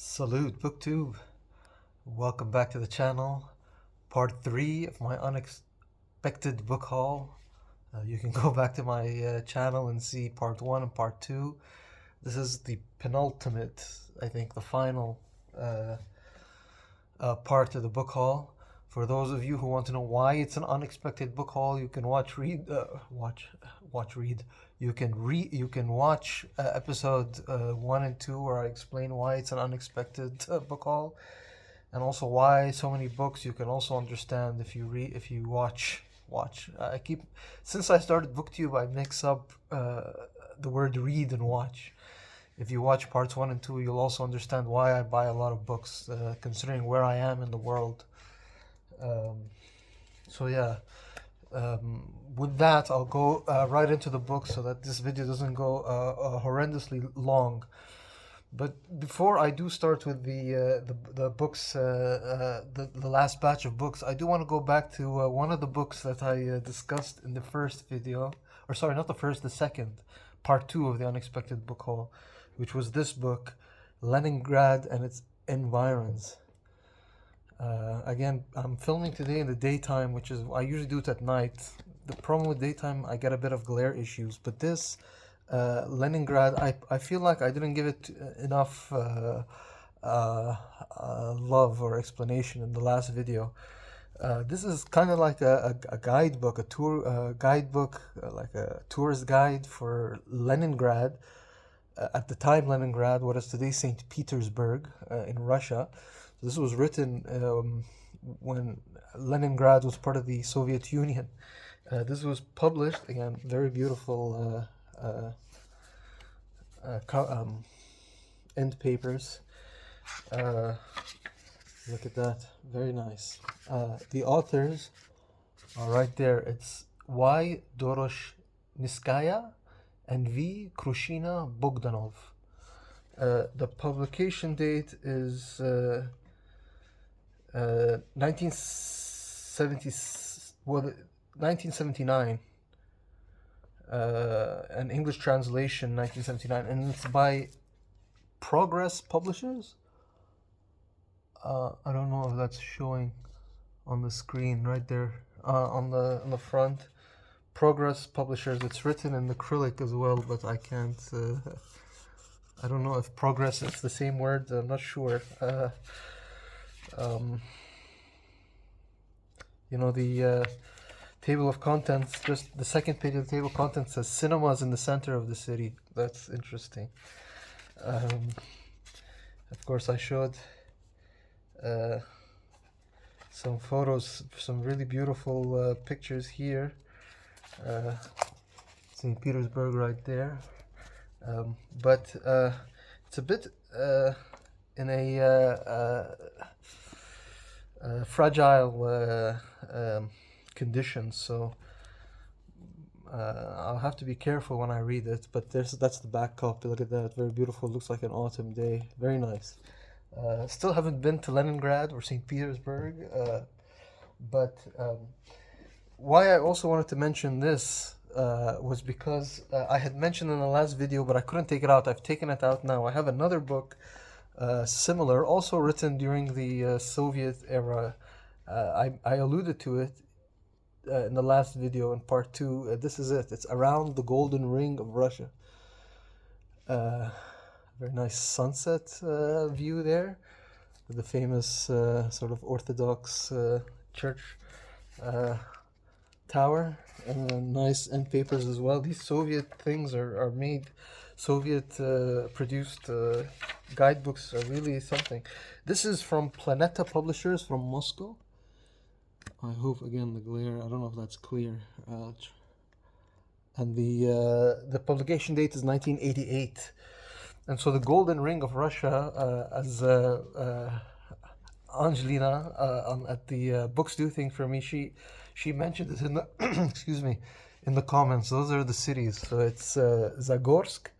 Salute BookTube. Welcome back to the channel. Part 3 of my unexpected book haul. You can go back to my channel and see part 1 and part 2. This is the penultimate, I think, the final part of the book haul. For those of you who want to know why it's an unexpected book haul, you can You can watch episode 1 and 2 where I explain why it's an unexpected book haul, and also why so many books. You can also understand if you watch. Since I started BookTube, I mix up the word read and watch. If you watch parts 1 and 2, you'll also understand why I buy a lot of books, considering where I am in the world. So yeah, with that, I'll go right into the book so that this video doesn't go horrendously long. But before I do start with the books, the last batch of books, I do want to go back to one of the books that I discussed in the first video, or sorry, not the first, the second, part 2 of the unexpected book haul, which was this book, Leningrad and its Environs. Again, I'm filming today in the daytime, which is, I usually do it at night. The problem with daytime, I get a bit of glare issues, but this Leningrad, I feel like I didn't give it enough love or explanation in the last video. This is kind of like a guidebook, a tour guidebook, like a tourist guide for Leningrad. At the time, Leningrad, what is today St. Petersburg in Russia. This was written when Leningrad was part of the Soviet Union. This was published, again, very beautiful end papers. Look at that, very nice. The authors are right there. It's Y. Doroshniskaya and V. Krushina Bogdanov. The publication date is 1979, an English translation 1979, and it's by Progress Publishers. I don't know if that's showing on the screen right there, on the front. Progress Publishers. It's written in acrylic as well, but I can't. I don't know if progress is the same word. I'm not sure. The table of contents, just the second page of the table of contents says cinemas in the center of the city. That's interesting. Of course, I showed some photos, some really beautiful pictures here. St. Petersburg right there. But it's a bit in a fragile condition, so I'll have to be careful when I read it. But that's the back copy. Look at that, very beautiful. Looks like an autumn day. Very nice. Still haven't been to Leningrad or St. Petersburg, but why I also wanted to mention this was because I had mentioned in the last video, but I couldn't take it out. I've taken it out now. I have another book similar, also written during the Soviet era. I alluded to it in the last video in part 2. This is it. It's Around the Golden Ring of Russia. Very nice sunset view there, with the famous sort of Orthodox church tower, and nice end papers as well. These Soviet things are made, Soviet produced guidebooks are really something. This is from Planeta Publishers from Moscow. I hope, again, the glare, I don't know if that's clear. And the publication date is 1988. And so the Golden Ring of Russia, as Angelina at the Books Do thing for me, she mentioned it in the excuse me, in the comments. Those are the cities. So it's Zagorsk,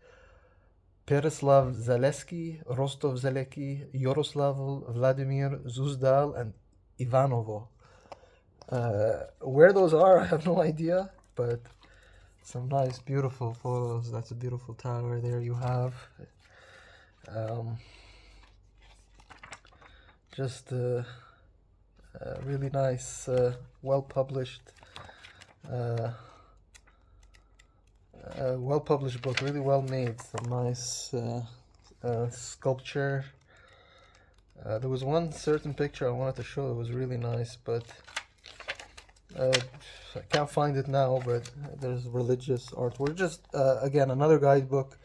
Pereslav-Zaleski, Rostov-Zaleski, Yaroslavl, Vladimir, Zuzdal, and Ivanovo. Where those are, I have no idea, but some nice, beautiful photos. That's a beautiful tower there you have. Just really nice, well published, uh, well published book, really well made. Some nice sculpture. There was one certain picture I wanted to show that was really nice, but uh, I can't find it now. But there's religious artwork. Just again another guidebook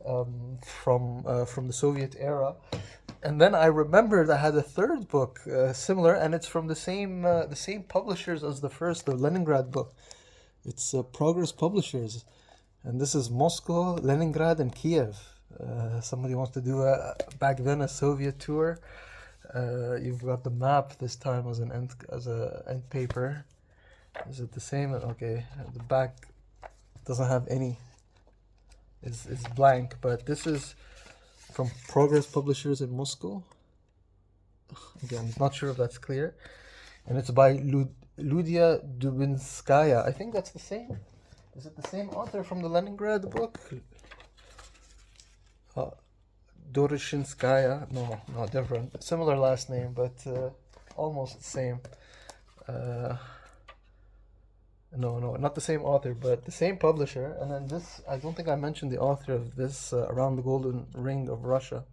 from the Soviet era. And then I remembered I had a third book similar, and it's from the same publishers as the first, the Leningrad book. It's Progress Publishers, and this is Moscow, Leningrad, and Kiev. Somebody wants to do back then a Soviet tour. You've got the map this time as a end paper. Is it the same? Okay, the back doesn't have any. Is blank, but this is from Progress Publishers in Moscow. Again, not sure if that's clear. And it's by Ludia Dubinskaya. I think that's the same. Is it the same author from the Leningrad book? Doroshinskaya. No, different. Similar last name, but almost the same. No, not the same author, but the same publisher. And then this, I don't think I mentioned the author of this, Around the Golden Ring of Russia.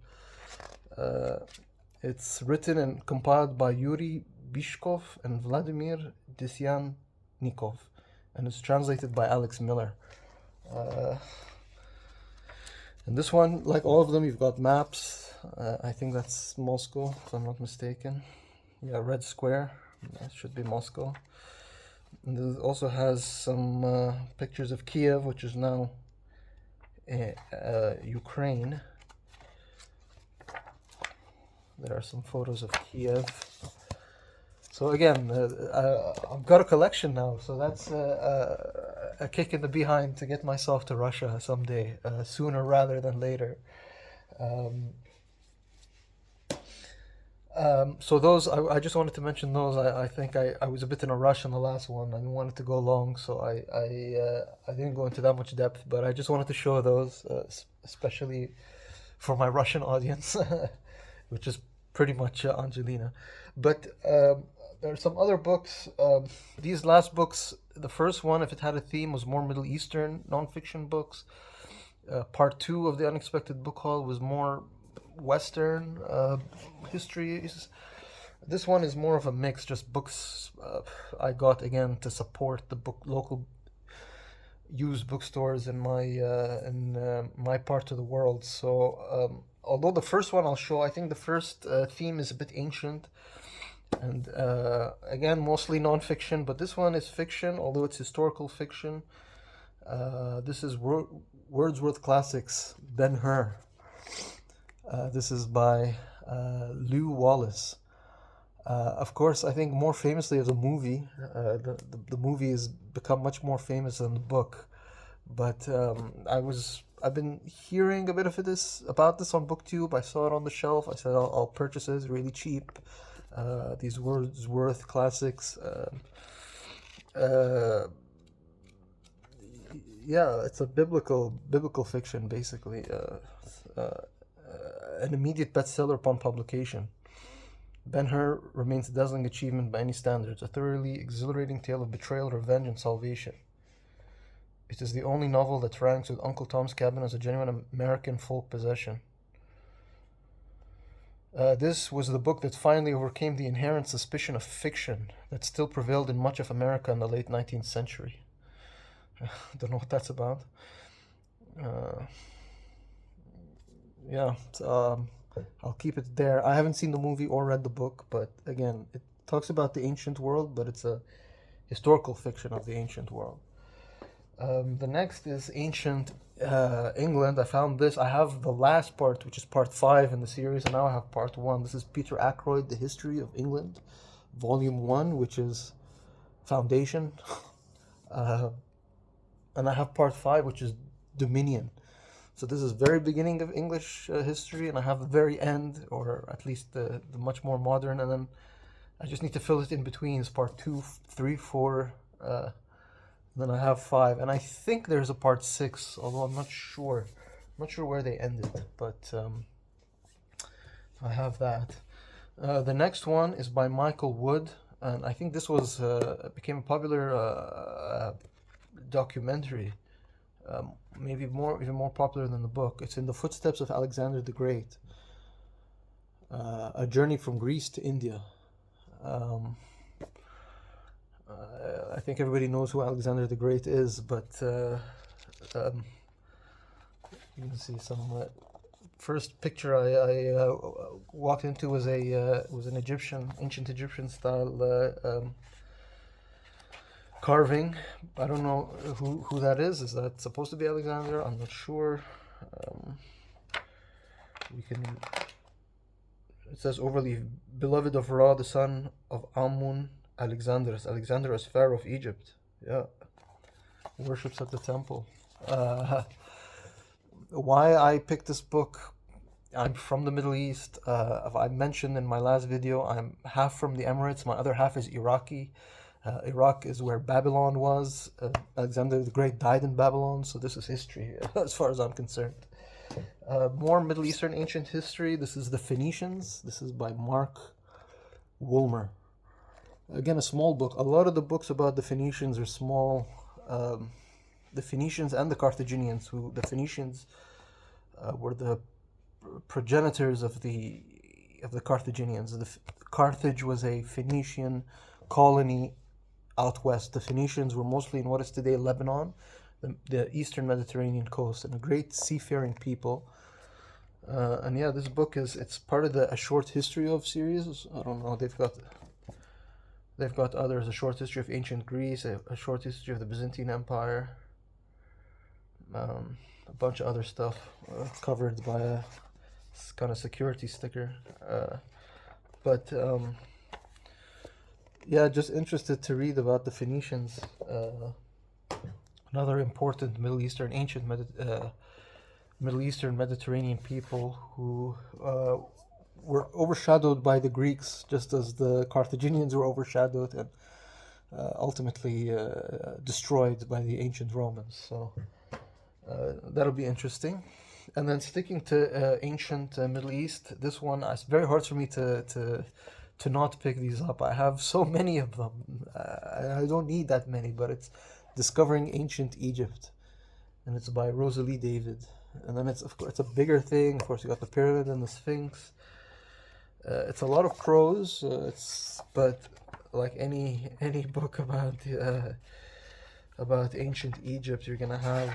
It's written and compiled by Yuri Bishkov and Vladimir Desyannikov, and it's translated by Alex Miller. And this one, like all of them, you've got maps. I think that's Moscow, if I'm not mistaken. Yeah, red square. That should be Moscow. And it also has some pictures of Kiev, which is now Ukraine. There are some photos of Kiev. So again, I've got a collection now, so that's a kick in the behind to get myself to Russia someday, sooner rather than later. So those, I just wanted to mention those. I think I was a bit in a rush on the last one. I didn't want it to go long, so I didn't go into that much depth. But I just wanted to show those, especially for my Russian audience, which is pretty much Angelina. But there are some other books. These last books, the first one, if it had a theme, was more Middle Eastern nonfiction books. Part 2 of the Unexpected Book Haul was more Western histories. This one is more of a mix, just books I got again to support the local used bookstores in my part of the world. So although the first one I'll show, I think the first theme is a bit ancient, and again mostly non-fiction, but this one is fiction, although it's historical fiction. This is Wordsworth Classics, Ben-Hur. This is by Lew Wallace. Of course, I think more famously as a movie. The movie has become much more famous than the book. But I've been hearing a bit of about this on BookTube. I saw it on the shelf. I said I'll purchase it. It's really cheap. These Wordsworth Classics. Yeah, it's a biblical fiction basically. An immediate bestseller upon publication. Ben-Hur remains a dazzling achievement by any standards, a thoroughly exhilarating tale of betrayal, revenge, and salvation. It is the only novel that ranks with Uncle Tom's Cabin as a genuine American folk possession. This was the book that finally overcame the inherent suspicion of fiction that still prevailed in much of America in the late 19th century. I don't know what that's about. Yeah, I'll keep it there. I haven't seen the movie or read the book, but again, it talks about the ancient world, but it's a historical fiction of the ancient world. The next is Ancient England. I found this. I have the last part, which is part 5 in the series, and now I have part 1. This is Peter Ackroyd, The History of England, Volume 1, which is Foundation. And I have part 5, which is Dominion. So this is very beginning of English history, and I have the very end, or at least the much more modern, and then I just need to fill it in between. It's part 2, 3, 4, then I have 5, and I think there's a part 6, although I'm not sure. I'm not sure where they ended, but I have that. The next one is by Michael Wood, and I think this was became a popular documentary, maybe even more popular than the book. It's In the Footsteps of Alexander the Great, a journey from Greece to India. I think everybody knows who Alexander the Great is, but um, you can see some. First picture I walked into was an ancient Egyptian style carving. I don't know who that is. Is that supposed to be Alexander? I'm not sure. We can. It says overly beloved of Ra, the son of Amun, Alexandrus. Alexandrus, pharaoh of Egypt. Yeah, worships at the temple. Why I picked this book? I'm from the Middle East. I mentioned in my last video, I'm half from the Emirates. My other half is Iraqi. Iraq is where Babylon was. Alexander the Great died in Babylon, so this is history as far as I'm concerned. More Middle Eastern ancient history. This is The Phoenicians. This is by Mark Woolmer. Again, a small book. A lot of the books about the Phoenicians are small. The Phoenicians and the Carthaginians, the Phoenicians were the progenitors of the Carthaginians. Carthage was a Phoenician colony out west. The Phoenicians were mostly in what is today Lebanon, the eastern Mediterranean coast, and a great seafaring people. And yeah, this book it's part of a short history of series. I don't know. They've got others. A short history of ancient Greece, a short history of the Byzantine Empire. A bunch of other stuff covered by a kind of security sticker. Yeah, just interested to read about the Phoenicians. Another important ancient Middle Eastern Mediterranean people who were overshadowed by the Greeks, just as the Carthaginians were overshadowed and ultimately destroyed by the ancient Romans. So that'll be interesting. And then sticking to ancient Middle East, this one, it's very hard for me to not pick these up. I have so many of them. I don't need that many, but it's Discovering Ancient Egypt, and it's by Rosalie David. And then it's a bigger thing. Of course, you got the pyramid and the Sphinx. It's a lot of prose. But like any book about ancient Egypt, you're gonna have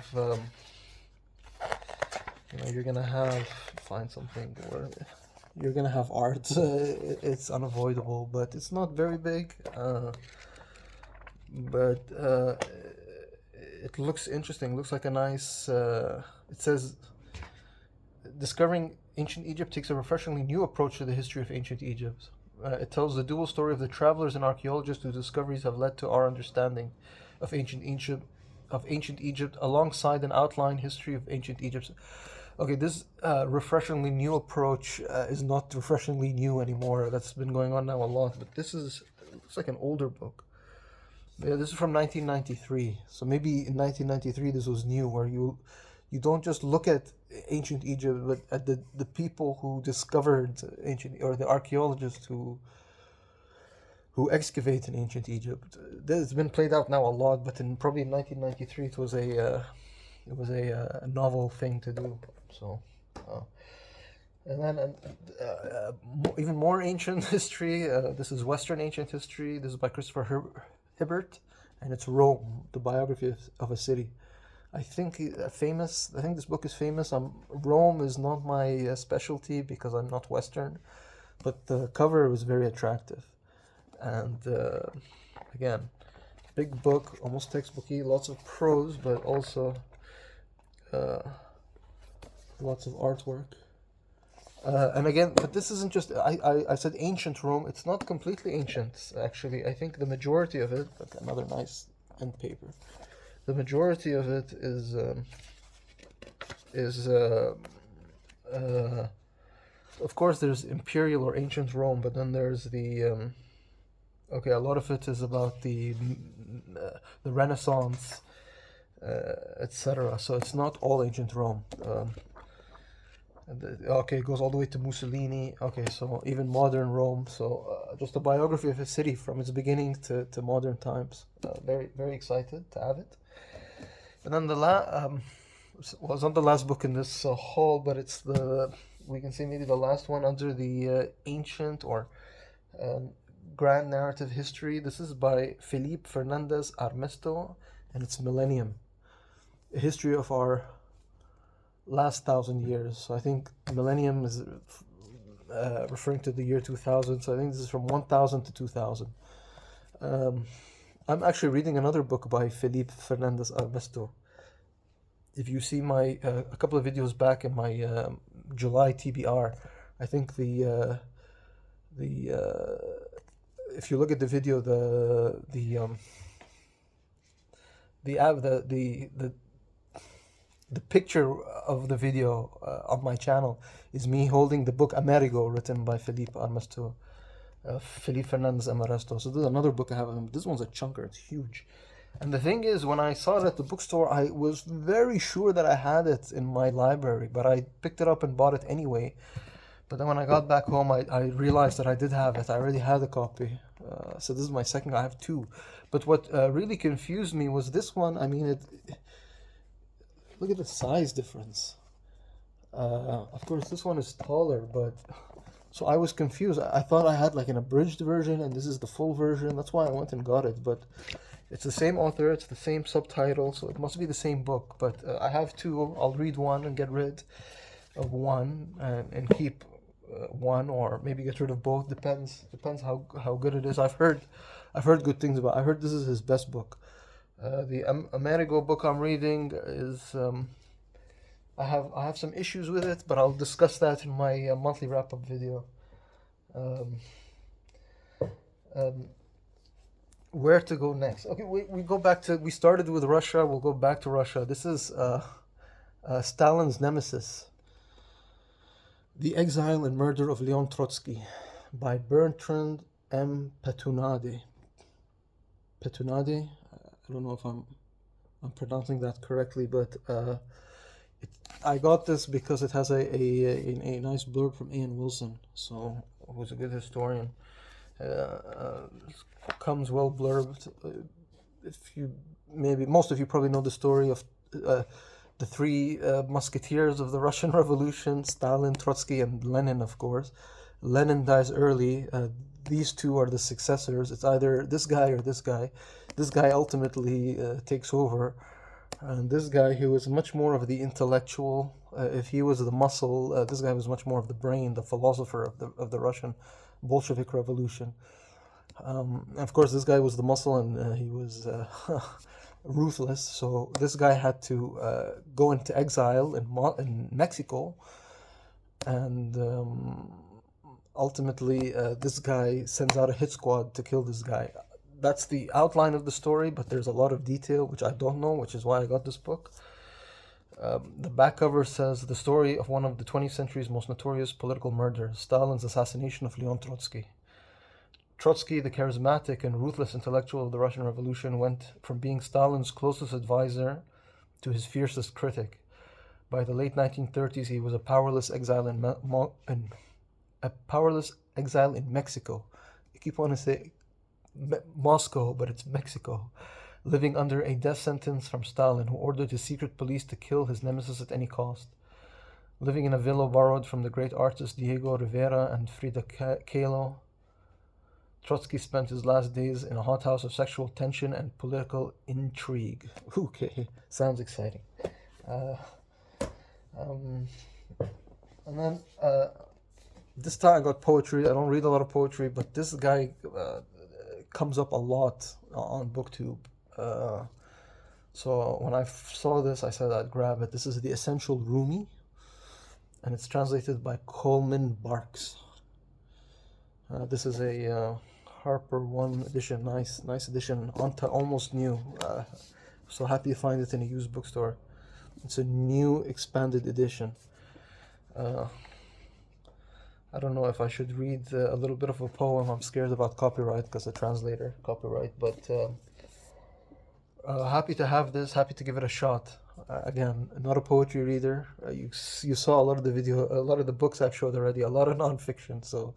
find something where you're gonna have art. It's unavoidable, but it's not very big. But it looks interesting. Looks like a nice. It says, Discovering Ancient Egypt takes a refreshingly new approach to the history of ancient Egypt. It tells the dual story of the travelers and archaeologists whose discoveries have led to our understanding of ancient Egypt, alongside an outline history of ancient Egypt. Okay, this refreshingly new approach is not refreshingly new anymore. That's been going on now a lot, but looks like an older book. Yeah, this is from 1993. So maybe in 1993 this was new, where you don't just look at ancient Egypt, but at the people who discovered or the archaeologists who excavate in ancient Egypt. This has been played out now a lot, but probably in 1993 it was a novel thing to do. So, and then even more ancient history. This is Western ancient history. This is by Christopher Hibbert, and it's Rome, the biography of a city. I think this book is famous. Rome is not my specialty because I'm not Western, but the cover was very attractive. And again, big book, almost textbooky, lots of prose, but also lots of artwork. And again, but this isn't just, I said ancient Rome. It's not completely ancient, actually. I think the majority of it, like another nice end paper, the majority of it is of course there's imperial or ancient Rome, but then there's the a lot of it is about the Renaissance, etc. So it's not all ancient Rome. Okay, it goes all the way to Mussolini. Okay, so even modern Rome. So just a biography of a city from its beginning to modern times. Very, very excited to have it. And then well, it's not the last book in this haul, but it's we can say maybe the last one under the ancient or um, grand narrative history. This is by Felipe Fernandez Armesto, and it's Millennium, a history of our last 1,000 years. So I think millennium is referring to the year 2000. So I think this is from 1000 to 2000. Um, I'm actually reading another book by Felipe Fernandez Armesto. If you see my a couple of videos back in my July TBR, I think the if you look at the video, the picture of the video on my channel is me holding the book Amerigo, written by Felipe Armesto, Felipe Fernandez Armesto. So this is another book I have of him. This one's a chunker. It's huge. And the thing is, when I saw it at the bookstore, I was very sure that I had it in my library, but I picked it up and bought it anyway. But then when I got back home, I realized that I did have it. I already had a copy. So this is my second. I have two. But what really confused me was this one. I mean, look at the size difference. Of course, this one is taller, but so I was confused. I thought I had like an abridged version, and this is the full version. That's why I went and got it. But it's the same author, it's the same subtitle, so it must be the same book. But I have two. I'll read one and get rid of one, and keep one, or maybe get rid of both. Depends how good it is. I've heard good things about. I heard this is his best book. The Amerigo book I'm reading is I have some issues with it, but I'll discuss that in my monthly wrap-up video. Um, um, where to go next? Okay, we go back to, we started with Russia. We'll go back to Russia. This is Stalin's nemesis, The Exile and Murder of Leon Trotsky, by Bertrand M. Petunade. Petunade? I don't know if I'm pronouncing that correctly, but I got this because it has a nice blurb from Ian Wilson, so who's a good historian. Comes well blurbed. Most of you probably know the story of the three musketeers of the Russian Revolution: Stalin, Trotsky, and Lenin, of course. Lenin dies early. These two are the successors. It's either this guy or this guy. This guy ultimately takes over, and this guy, who is much more of the intellectual, if he was the muscle, this guy was much more of the brain, the philosopher of the Russian Bolshevik Revolution. And of course, this guy was the muscle, and he was ruthless. So this guy had to go into exile in Mexico, and ultimately, this guy sends out a hit squad to kill this guy. That's the outline of the story, but there's a lot of detail which I don't know, which is why I got this book. The back cover says the story of one of the 20th century's most notorious political murders, Stalin's assassination of Leon Trotsky. Trotsky, the charismatic and ruthless intellectual of the Russian Revolution, went from being Stalin's closest advisor to his fiercest critic. By the late 1930s, he was a powerless exile in Mexico. I keep wanting to say Moscow, but it's Mexico. Living under a death sentence from Stalin, who ordered his secret police to kill his nemesis at any cost. Living in a villa borrowed from the great artists Diego Rivera and Frida Kahlo, Trotsky spent his last days in a hothouse of sexual tension and political intrigue. Okay, sounds exciting. And then this time I got poetry. I don't read a lot of poetry, but this guy comes up a lot on BookTube. So when I saw this, I said I'd grab it. This is The Essential Rumi, and it's translated by Coleman Barks. This is a Harper One edition, nice edition, almost new. So happy to find it in a used bookstore. It's a new expanded edition. I don't know if I should read a little bit of a poem. I'm scared about copyright because the translator copyright, but happy to have this, happy to give it a shot. Again, not a poetry reader. You saw a lot of the a lot of the books I've showed already, a lot of nonfiction. So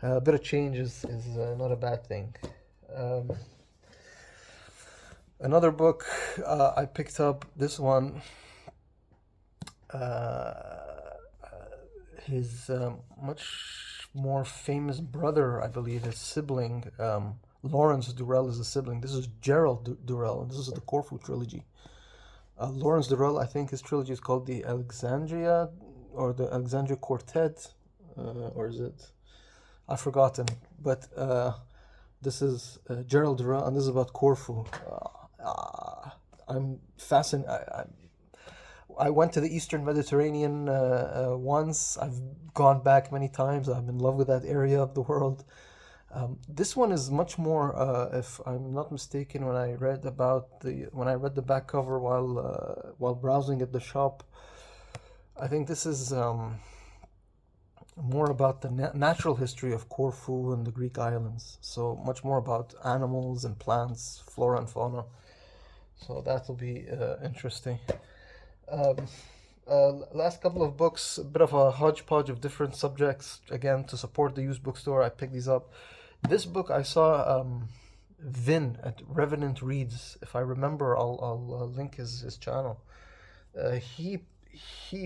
a bit of change is not a bad thing. Um, Another book I picked up, this one, uh, his much more famous brother, I believe, his sibling, Lawrence Durrell is a sibling. This is Gerald Durrell, and this is the Corfu trilogy. Lawrence Durrell, I think his trilogy is called the Alexandria or the Alexandria Quartet, or is it? I've forgotten. But this is Gerald Durrell, and this is about Corfu. I'm fascinated. I went to the Eastern Mediterranean once. I've gone back many times. I'm in love with that area of the world. This one is much more, if I'm not mistaken, when I read the back cover while browsing at the shop, I think this is more about the natural history of Corfu and the Greek islands. So much more about animals and plants, flora and fauna. So that will be interesting. Um, Last couple of books, a bit of a hodgepodge of different subjects. Again, to support the used bookstore, I picked these up. This book I saw Vin at Revenant Reads. If I remember, I'll link his channel. He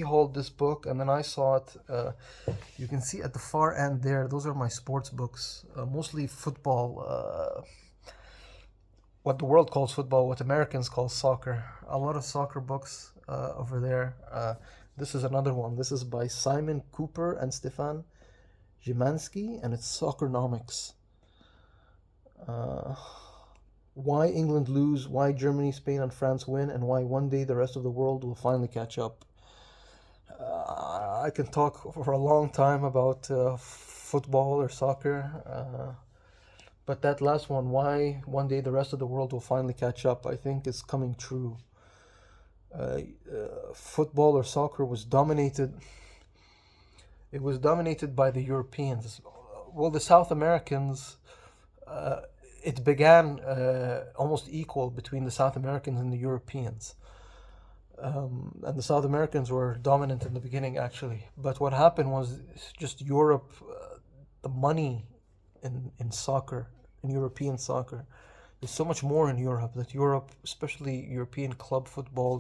hauled this book, and then I saw it. You can see at the far end there. Those are my sports books, mostly football. What the world calls football, what Americans call soccer. A lot of soccer books over there. This is another one. This is by Simon Cooper and Stefan Szymanski, and it's Soccernomics. Why England lose, why Germany, Spain, and France win, and why one day the rest of the world will finally catch up. I can talk for a long time about football or soccer, but that last one, why one day the rest of the world will finally catch up, I think is coming true. Football or soccer was dominated. It was dominated by the Europeans. Well, the South Americans. It began almost equal between the South Americans and the Europeans. And the South Americans were dominant in the beginning, actually. But what happened was just Europe, the money in soccer, in European soccer, there's so much more in Europe that Europe, especially European club football,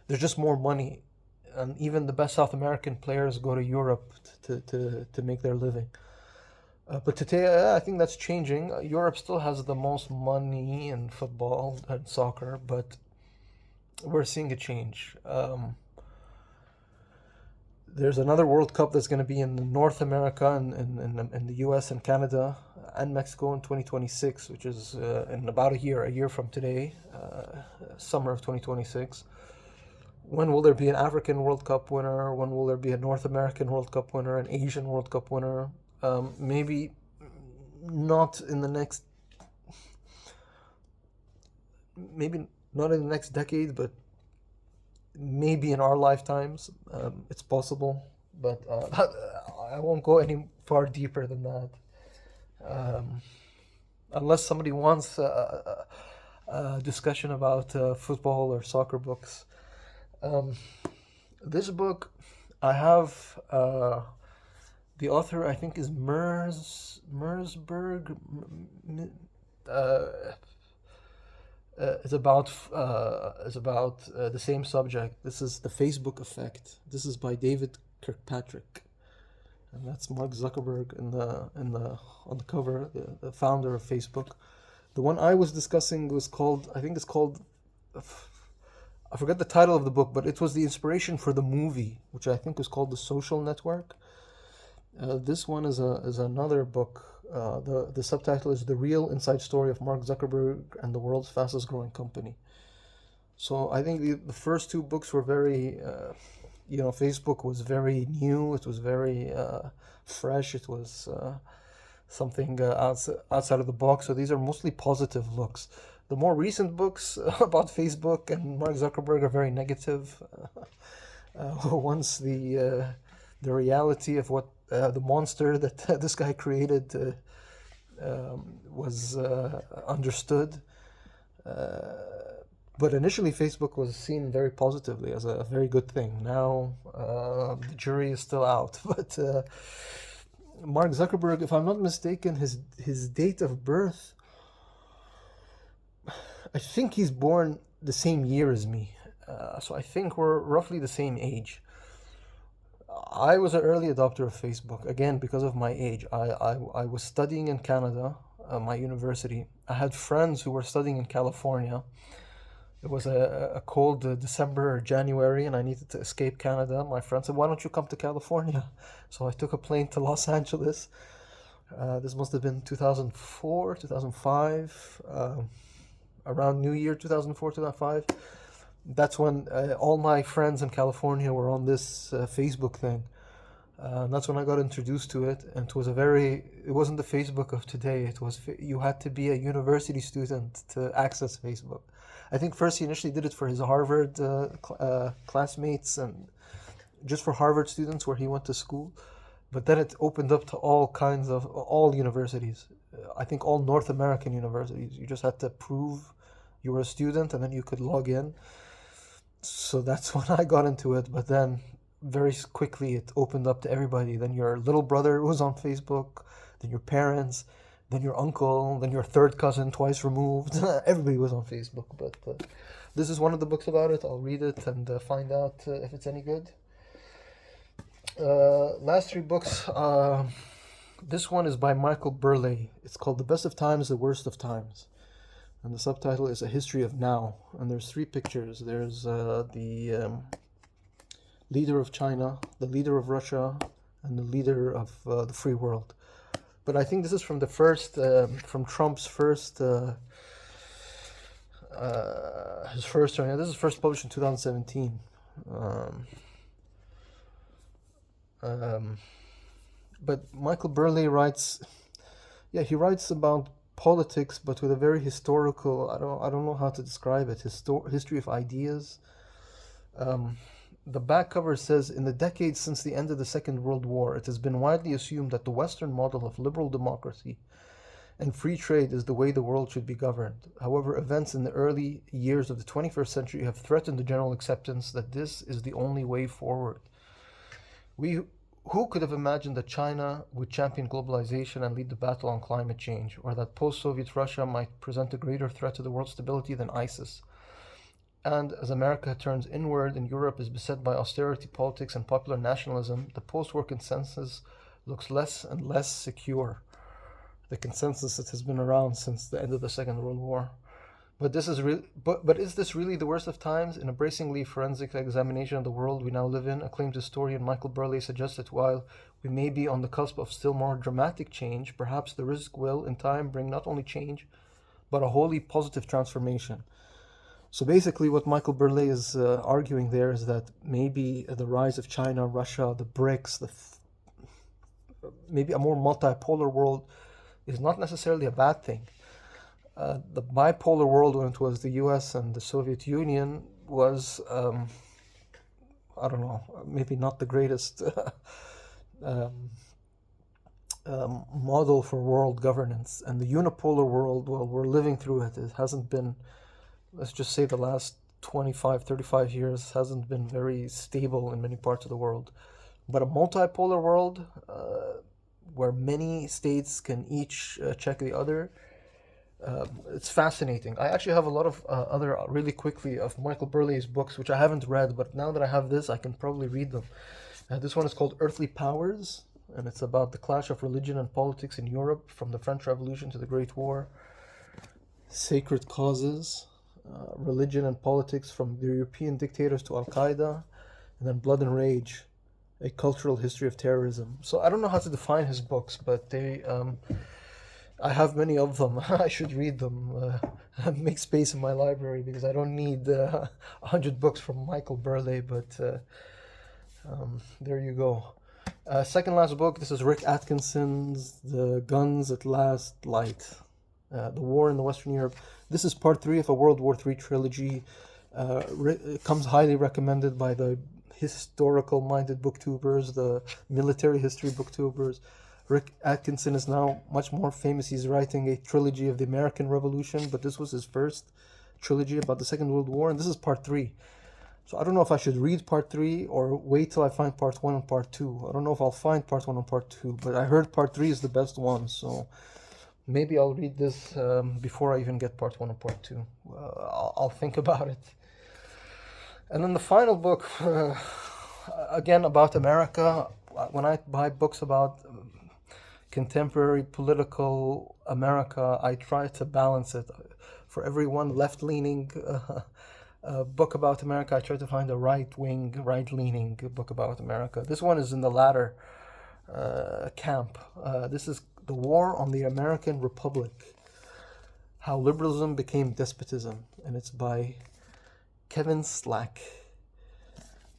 there's just more money. And even the best South American players go to Europe to make their living. But today, I think that's changing. Europe still has the most money in football and soccer, but we're seeing a change. There's another World Cup that's going to be in North America and in the US and Canada and Mexico in 2026, which is in about a year from today, summer of 2026. When will there be an African World Cup winner? When will there be a North American World Cup winner, an Asian World Cup winner? Maybe not in the next, maybe not in the next decade, but maybe in our lifetimes. It's possible, but I won't go any far deeper than that. Unless somebody wants a discussion about football or soccer books. This book, I have the author, I think, is Merzberg. Is about the same subject. This is the Facebook effect. This is by David Kirkpatrick, and that's Mark Zuckerberg on the cover, the founder of Facebook. The one I was discussing was called, I think it's called, I forget the title of the book, but it was the inspiration for the movie, which I think was called The Social Network. This one is another book. The subtitle is The Real Inside Story of Mark Zuckerberg and the World's Fastest Growing Company. So I think the first two books were very, Facebook was very new. It was very fresh. It was something outside of the box. So these are mostly positive looks. The more recent books about Facebook and Mark Zuckerberg are very negative. Once the reality of what the monster that this guy created was understood, But initially, Facebook was seen very positively as a very good thing. Now, the jury is still out. But Mark Zuckerberg, if I'm not mistaken, his date of birth, I think he's born the same year as me. So I think we're roughly the same age. I was an early adopter of Facebook, again, because of my age. I was studying in Canada, my university. I had friends who were studying in California. It was a cold December or January, and I needed to escape Canada. My friend said, "Why don't you come to California?" So I took a plane to Los Angeles. This must have been 2004, 2005, around New Year 2004, 2005. That's when all my friends in California were on this Facebook thing. And that's when I got introduced to it, and it wasn't the Facebook of today. You had to be a university student to access Facebook. I think first he initially did it for his Harvard classmates and just for Harvard students where he went to school. But then it opened up to all universities. I think all North American universities. You just had to prove you were a student and then you could log in. So that's when I got into it. But then very quickly it opened up to everybody. Then your little brother was on Facebook, then your parents, then your uncle, then your third cousin twice removed. Everybody was on Facebook. But this is one of the books about it. I'll read it and find out if it's any good. Last three books. This one is by Michael Burleigh. It's called The Best of Times, The Worst of Times. And the subtitle is A History of Now. And there's three pictures. There's the leader of China, the leader of Russia, and the leader of the free world. But I think this is from from Trump's first, his first term. This is first published in 2017. But Michael Burleigh writes, he writes about politics, but with a very historical, I don't know how to describe it, history of ideas. The back cover says, in the decades since the end of the Second World War, it has been widely assumed that the Western model of liberal democracy and free trade is the way the world should be governed. However, events in the early years of the 21st century have threatened the general acceptance that this is the only way forward. Who could have imagined that China would champion globalization and lead the battle on climate change, or that post-Soviet Russia might present a greater threat to the world's stability than ISIS? And as America turns inward and Europe is beset by austerity politics and popular nationalism, the post-war consensus looks less and less secure. The consensus that has been around since the end of the Second World War. But is this really the worst of times? In a bracingly forensic examination of the world we now live in, acclaimed historian Michael Burleigh suggests that while we may be on the cusp of still more dramatic change, perhaps the risk will, in time, bring not only change, but a wholly positive transformation. So basically what Michael Burleigh is arguing there is that maybe the rise of China, Russia, the BRICS, maybe a more multipolar world is not necessarily a bad thing. The bipolar world, when it was the US and the Soviet Union, was, I don't know, maybe not the greatest model for world governance. And the unipolar world, well, we're living through it. It hasn't been, let's just say the last 25, 35 years hasn't been very stable in many parts of the world. But a multipolar world where many states can each check the other, it's fascinating. I actually have a lot of really quickly, of Michael Burleigh's books, which I haven't read, but now that I have this, I can probably read them. This one is called Earthly Powers, and it's about the clash of religion and politics in Europe from the French Revolution to the Great War. Sacred Causes, Religion and Politics from the European Dictators to Al-Qaeda, and then Blood and Rage, A Cultural History of Terrorism. So I don't know how to define his books, but I have many of them. I should read them, make space in my library, because I don't need 100 books from Michael Burleigh, but there you go. Second last book, this is Rick Atkinson's The Guns at Last Light, The War in the Western Europe. This is part 3 of a World War III trilogy. It comes highly recommended by the historical-minded booktubers, the military history booktubers. Rick Atkinson is now much more famous. He's writing a trilogy of the American Revolution, but this was his first trilogy about the Second World War, and this is part 3. So I don't know if I should read part 3 or wait till I find part 1 and part 2. I don't know if I'll find part 1 and part 2, but I heard part 3 is the best one, so maybe I'll read this before I even get part 1 and part 2. I'll think about it. And then the final book, again about America. When I buy books about contemporary political America, I try to balance it. For every one left-leaning book about America, I try to find a right-wing, right-leaning book about America. This one is in the latter camp. This is The War on the American Republic, How Liberalism Became Despotism, and it's by Kevin Slack.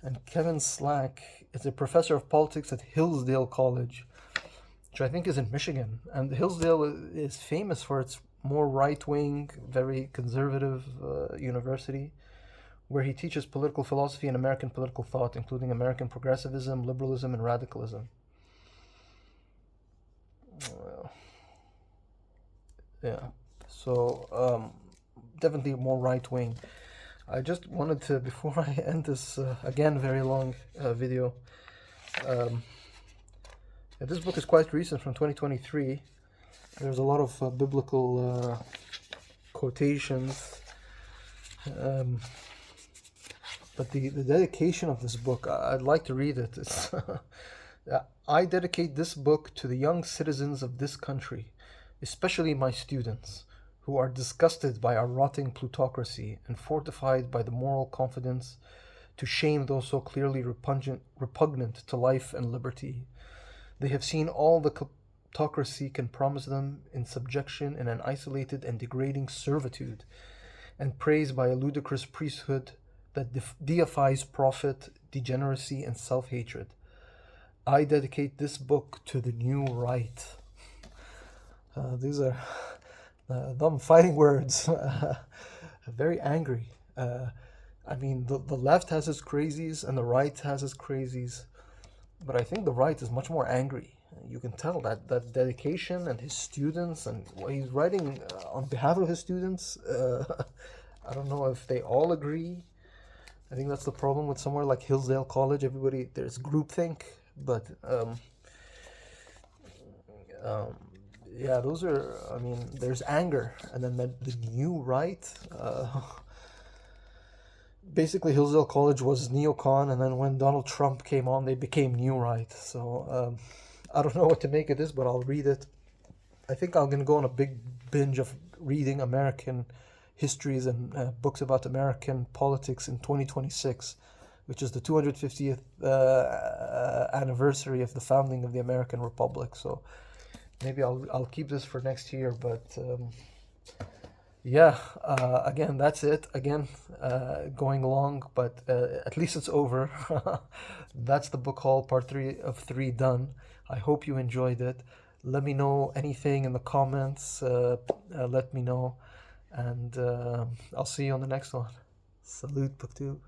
And Kevin Slack is a professor of politics at Hillsdale College, which I think is in Michigan. And Hillsdale is famous for its more right-wing, very conservative university, where he teaches political philosophy and American political thought, including American progressivism, liberalism, and radicalism. Yeah, so definitely more right-wing. I just wanted to, before I end this, again, very long video, this book is quite recent, from 2023. There's a lot of biblical quotations, but the dedication of this book, I'd like to read it. It's I dedicate this book to the young citizens of this country, especially my students, who are disgusted by our rotting plutocracy and fortified by the moral confidence to shame those so clearly repugnant to life and liberty. They have seen all the plutocracy can promise them in subjection in an isolated and degrading servitude, and praised by a ludicrous priesthood that deifies profit, degeneracy, and self-hatred. I dedicate this book to the new right. These are dumb fighting words. Very angry. I mean, the left has its crazies and the right has its crazies, but I think the right is much more angry. You can tell that dedication, and his students, and what he's writing on behalf of his students. I don't know if they all agree. I think that's the problem with somewhere like Hillsdale College. Everybody, there's groupthink, but yeah, those are, I mean, there's anger, and then the new right. Basically, Hillsdale College was neocon, and then when Donald Trump came on, they became new right. So I don't know what to make of this, but I'll read it. I think I'm gonna go on a big binge of reading American histories and books about American politics in 2026, which is the 250th anniversary of the founding of the American Republic. So maybe I'll keep this for next year, but yeah, again, that's it. Again, going long, but at least it's over. That's the book haul, part 3 of 3 done. I hope you enjoyed it. Let me know anything in the comments. Let me know, and I'll see you on the next one. Salute, Book 2.